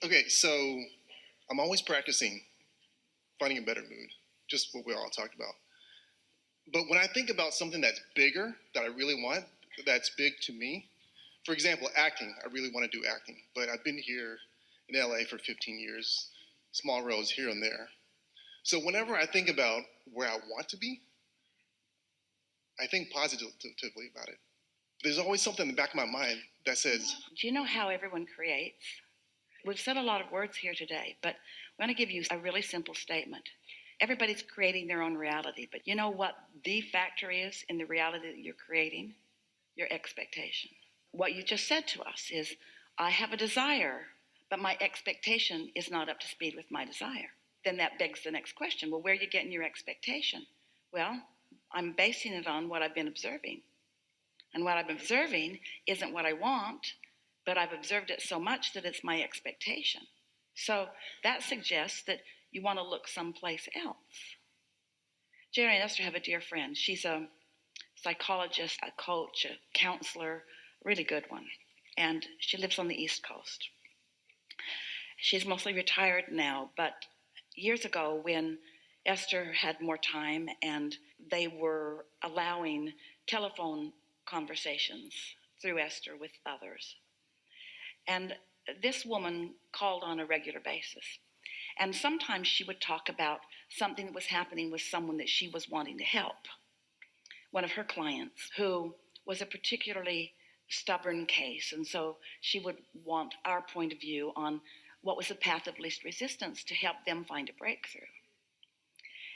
Okay, so I'm always practicing finding a better mood, just what we all talked about. But when I think about something that's bigger, that I really want, that's big to me, for example, acting, I really want to do acting, but I've been here in LA for 15 years, small roles here and there. So whenever I think about where I want to be, I think positively about it. There's always something in the back of my mind that says, Do you know how everyone creates? We've said a lot of words here today, but I want to give you a really simple statement. Everybody's creating their own reality, but you know what the factor is in the reality that you're creating? Your expectation. What you just said to us is, I have a desire, but my expectation is not up to speed with my desire. Then that begs the next question. Well, where are you getting your expectation? Well, I'm basing it on what I've been observing. And what I'm observing isn't what I want, but I've observed it so much that it's my expectation. So that suggests that you want to look someplace else. Jerry and Esther have a dear friend. She's a psychologist, a coach, a counselor, a really good one. And she lives on the East Coast. She's mostly retired now, but years ago when Esther had more time and they were allowing telephone conversations through Esther with others. And this woman called on a regular basis. And sometimes she would talk about something that was happening with someone that she was wanting to help. One of her clients who was a particularly stubborn case. And so she would want our point of view on what was the path of least resistance to help them find a breakthrough.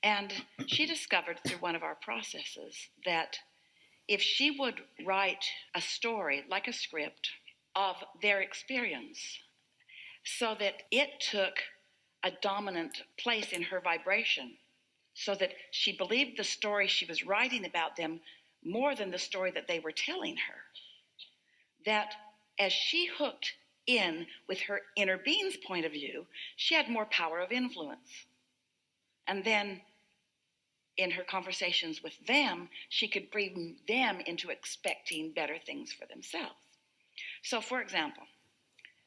And she discovered through one of our processes that if she would write a story, like a script, of their experience, so that it took a dominant place in her vibration, so that she believed the story she was writing about them more than the story that they were telling her, that as she hooked in with her inner being's point of view, she had more power of influence. And then in her conversations with them, she could bring them into expecting better things for themselves. So, for example,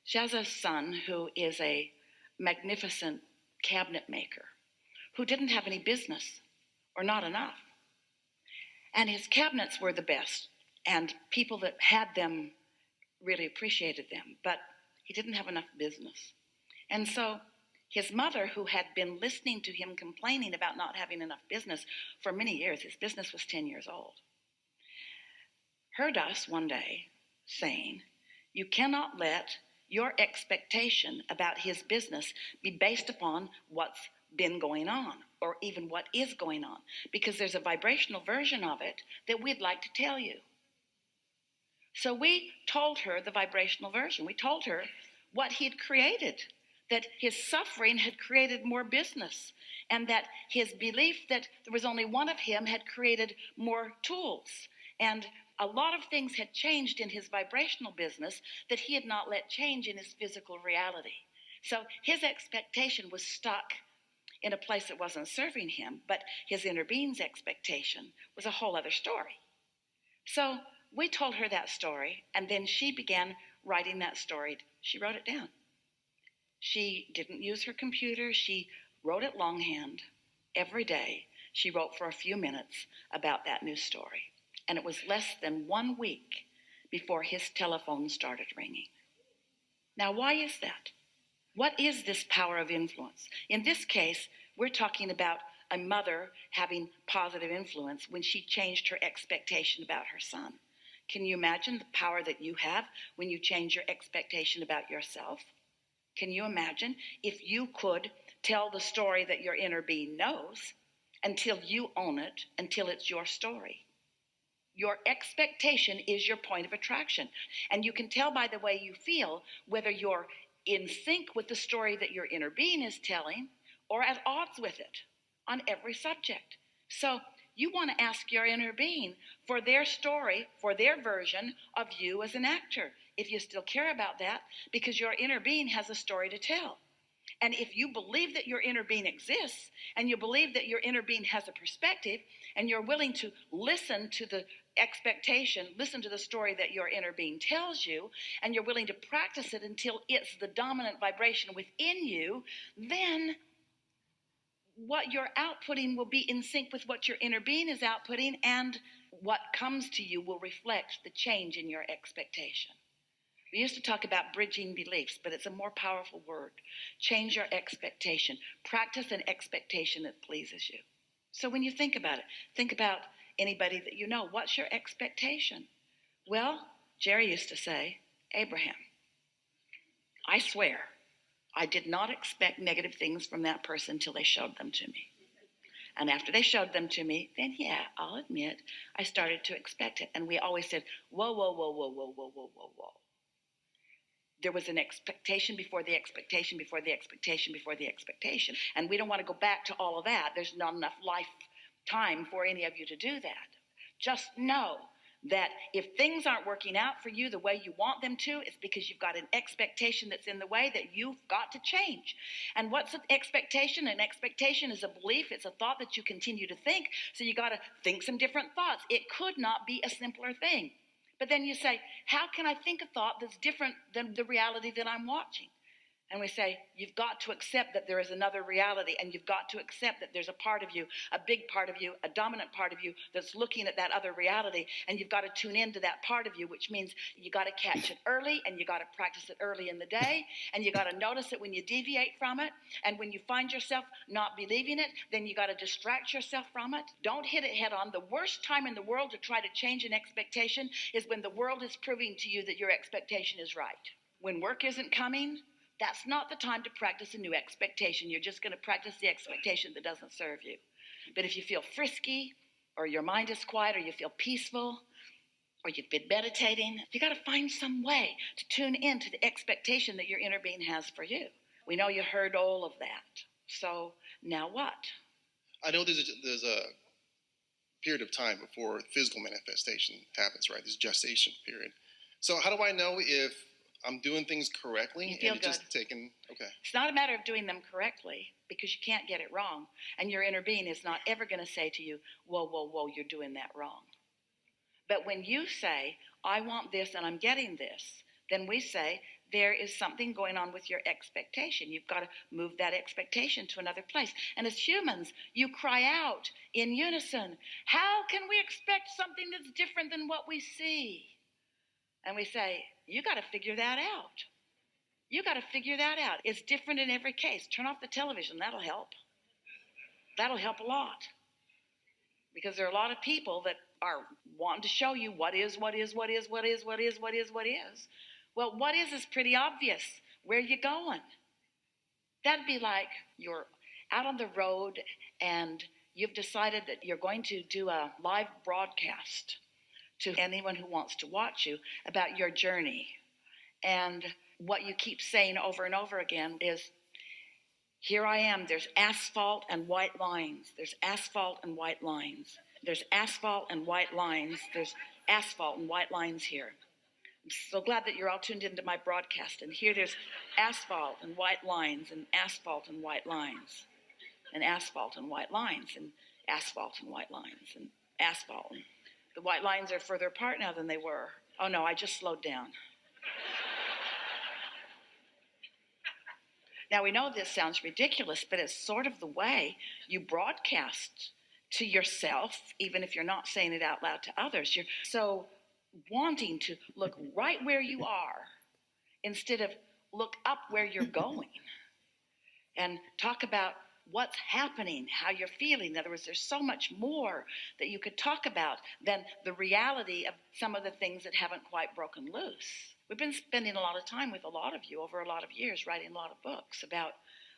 she has a son who is a magnificent cabinet maker who didn't have any business or not enough. And his cabinets were the best, and people that had them really appreciated them, but he didn't have enough business. And so his mother, who had been listening to him complaining about not having enough business for many years, his business was 10 years old, heard us one day saying, you cannot let your expectation about his business be based upon what's been going on or even what is going on, because there's a vibrational version of it that we'd like to tell you. So we told her the vibrational version. We told her what he'd created, that his suffering had created more business, and that his belief that there was only one of him had created more tools. And a lot of things had changed in his vibrational business that he had not let change in his physical reality. So his expectation was stuck in a place that wasn't serving him, but his inner being's expectation was a whole other story. So we told her that story, and then she began writing that story. She wrote it down. She didn't use her computer. She wrote it longhand every day. She wrote for a few minutes about that new story. And it was less than 1 week before his telephone started ringing. Now, why is that? What is this power of influence? In this case, we're talking about a mother having positive influence when she changed her expectation about her son. Can you imagine the power that you have when you change your expectation about yourself? Can you imagine if you could tell the story that your inner being knows until you own it, until it's your story? Your expectation is your point of attraction. And you can tell by the way you feel whether you're in sync with the story that your inner being is telling or at odds with it on every subject. So you want to ask your inner being for their story, for their version of you as an actor, if you still care about that, because your inner being has a story to tell. And if you believe that your inner being exists, and you believe that your inner being has a perspective, and you're willing to listen to the expectation, listen to the story that your inner being tells you, and you're willing to practice it until it's the dominant vibration within you, then what you're outputting will be in sync with what your inner being is outputting, and what comes to you will reflect the change in your expectation. We used to talk about bridging beliefs, but it's a more powerful word. Change your expectation. Practice an expectation that pleases you. So when you think about it, think about anybody that you know. What's your expectation? Well, Jerry used to say, Abraham, I swear, I did not expect negative things from that person until they showed them to me. And after they showed them to me, then yeah, I'll admit, I started to expect it. And we always said, whoa, whoa, whoa, whoa, whoa, whoa, whoa, whoa, whoa. There was an expectation before the expectation, before the expectation, before the expectation. And we don't want to go back to all of that. There's not enough lifetime for any of you to do that. Just know that if things aren't working out for you the way you want them to, it's because you've got an expectation that's in the way that you've got to change. And what's an expectation? An expectation is a belief. It's a thought that you continue to think. So you got to think some different thoughts. It could not be a simpler thing. But then you say, how can I think a thought that's different than the reality that I'm watching? And we say, you've got to accept that there is another reality, and you've got to accept that there's a part of you, a big part of you, a dominant part of you that's looking at that other reality, and you've got to tune into that part of you, which means you got to catch it early, and you got to practice it early in the day, and you got to notice it when you deviate from it, and when you find yourself not believing it, then you got to distract yourself from it. Don't hit it head on. The worst time in the world to try to change an expectation is when the world is proving to you that your expectation is right. When work isn't coming, that's not the time to practice a new expectation. You're just going to practice the expectation that doesn't serve you. But if you feel frisky, or your mind is quiet, or you feel peaceful, or you've been meditating, you got to find some way to tune into the expectation that your inner being has for you. We know you heard all of that. So now what? I know there's a period of time before physical manifestation happens, right? There's a gestation period. So how do I know if I'm doing things correctly? You feel and good. Just taking, okay. It's not a matter of doing them correctly, because you can't get it wrong. And your inner being is not ever going to say to you, whoa, whoa, whoa, you're doing that wrong. But when you say, I want this and I'm getting this, then we say, there is something going on with your expectation. You've got to move that expectation to another place. And as humans, you cry out in unison, how can we expect something that's different than what we see? And we say, you got to figure that out. You got to figure that out. It's different in every case. Turn off the television. That'll help. That'll help a lot. Because there are a lot of people that are wanting to show you what is. Well, what is pretty obvious. Where you going? That'd be like you're out on the road and you've decided that you're going to do a live broadcast to anyone who wants to watch you about your journey. And what you keep saying over and over again is, here I am, there's asphalt and white lines. There's asphalt and white lines. There's asphalt and white lines. There's asphalt and white lines here. I'm so glad that you're all tuned into my broadcast. And here there's asphalt and white lines, and asphalt and white lines, and asphalt and white lines, and asphalt and white lines, and asphalt. The white lines are further apart now than they were. Oh no, I just slowed down. Now we know this sounds ridiculous, but it's sort of the way you broadcast to yourself, even if you're not saying it out loud to others. You're so wanting to look right where you are instead of look up where you're going, and talk about what's happening, how you're feeling. In other words, there's so much more that you could talk about than the reality of some of the things that haven't quite broken loose. We've been spending a lot of time with a lot of you over a lot of years, writing a lot of books about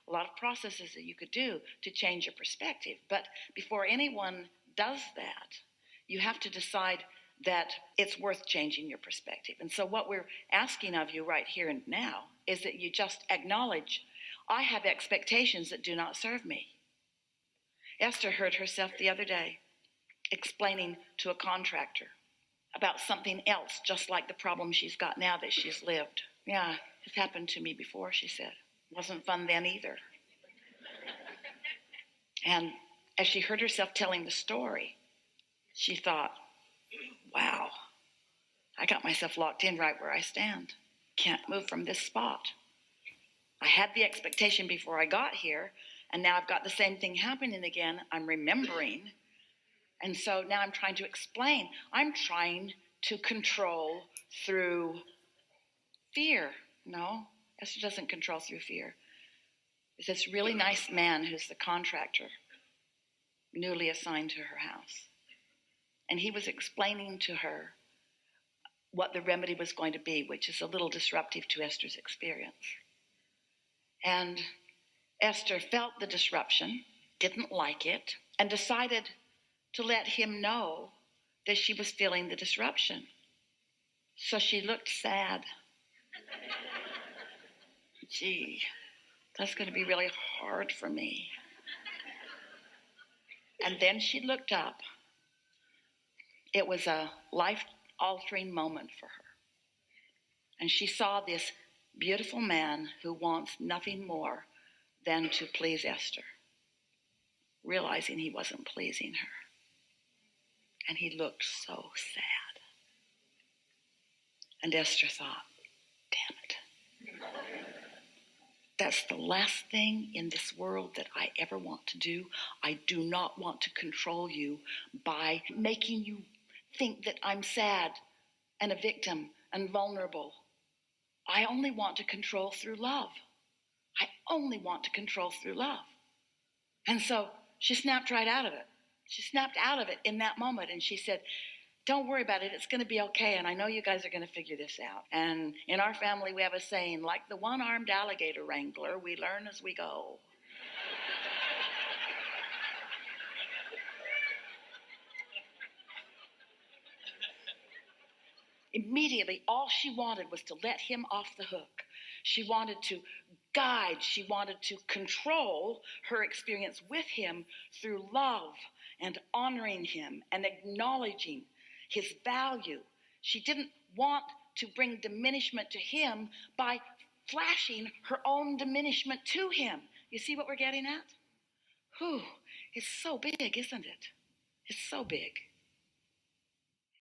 a lot of processes that you could do to change your perspective. But before anyone does that, you have to decide that it's worth changing your perspective. And so what we're asking of you right here and now is that you just acknowledge, I have expectations that do not serve me. Esther heard herself the other day explaining to a contractor about something else, just like the problem she's got now that she's lived. Yeah, it's happened to me before, she said. Wasn't fun then either. And as she heard herself telling the story, she thought, wow, I got myself locked in right where I stand. Can't move from this spot. I had the expectation before I got here, and now I've got the same thing happening again. I'm remembering. And so now I'm trying to explain. I'm trying to control through fear. No, Esther doesn't control through fear. It's this really nice man who's the contractor, newly assigned to her house. And he was explaining to her what the remedy was going to be, which is a little disruptive to Esther's experience. And Esther felt the disruption, didn't like it, and decided to let him know that she was feeling the disruption. So she looked sad. Gee, that's going to be really hard for me. And then she looked up. It was a life-altering moment for her. And she saw this beautiful man who wants nothing more than to please Esther, realizing he wasn't pleasing her. And he looked so sad. And Esther thought, damn it. That's the last thing in this world that I ever want to do. I do not want to control you by making you think that I'm sad and a victim and vulnerable. I only want to control through love. I only want to control through love. And so she snapped right out of it. She snapped out of it in that moment, and she said, don't worry about it. It's going to be okay, and I know you guys are going to figure this out. And in our family, we have a saying, like the one-armed alligator wrangler, we learn as we go. Immediately, all she wanted was to let him off the hook. She wanted to guide, she wanted to control her experience with him through love and honoring him and acknowledging his value. She didn't want to bring diminishment to him by flashing her own diminishment to him. You see what we're getting at? Whew, it's so big, isn't it? It's so big.